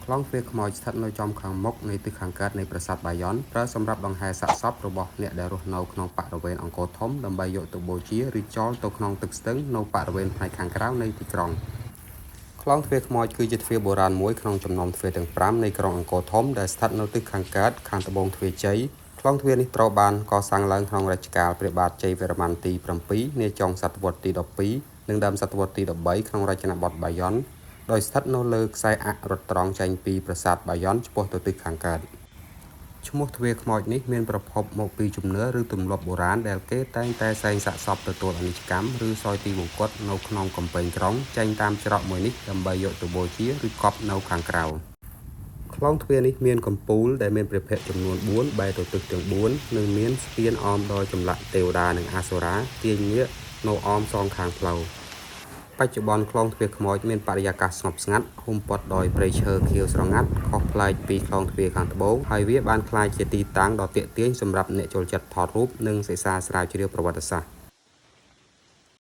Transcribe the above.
ខ្លងទ្វារខ្មោចស្ថិតនៅចំខាងមុខនៃទិសខាងកើតនៃប្រាសាទបាយ័នប្រើសម្រាប់ដង្ហែសាកសពរបស់អ្នកដែលរស់នៅក្នុងបរិវេណអង្គរធំដើម្បីយកទៅបូជាឬចោលទៅក្នុងទឹកស្ទឹងនៅបរិវេណផ្នែកខាងក្រៅនៃទីក្រុងខ្លងទ្វារខ្មោចគឺជាទ្វារបុរាណមួយក្នុងចំណោមទ្វារទាំង5នៃក្រុងអង្គរធំដែលស្ថិតនៅទិសខាងកើតខាងត្បូងទ្វារជ័យខ្លងទ្វារនេះត្រូវបានកសាងឡើងក្នុងរជ្ជកាលព្រះបាទជ័យវរ្ម័នទី7នាចុងសតវត្សទី12និងដើមសតវត្សទី13ក្នុងរចនាបថបាយ័នដោយស្ថិតនៅលើខ្សែអ័ករត់ត្រង់ចេញពីប្រាសាទបាយ័នឆ្ពោះទៅទិសខាងកើតឈ្មោះទ្វារខ្មោចនេះមានប្រភពមកពីជំនឿឬទម្លាប់បុរាណដែលគេតែងតែសែងសាកសពទទួលអនិច្ចកម្មឬសោយទីវង្គតនៅក្នុងកំពែងក្រុងចេញតាមច្រកមួយនេះដើម្បីយកទៅបូជាឬកប់នៅខាងក្រៅខ្លងទ្វារនេះមានកំពូលដែលមានព្រះភ័ក្ត្រចំនួន4បែរទៅទិសទាំង4និងមានស្ពានអមដោយចម្លាក់ទេវតានិងអសុរាទាញនាគនៅអមសងខាងផ្លូវបច្ចុប្បន្នខ្លងទ្វារខ្មោចមានបរិយាកាសស្ងប់ស្ងាត់ហ៊ុំព័ទ្ធដោយព្រៃឈើខៀវស្រងាត់ខុសប្លែកពីខ្លងទ្វារខាងត្បូងហើយវាបានក្លាយជាទីតាំងដ៏ទាក់ទាញសម្រាប់អ្នកចូលចិត្តថតរូបនិងសិក្សាស្រាវជ្រាវប្រវត្តិសាស្ត្រ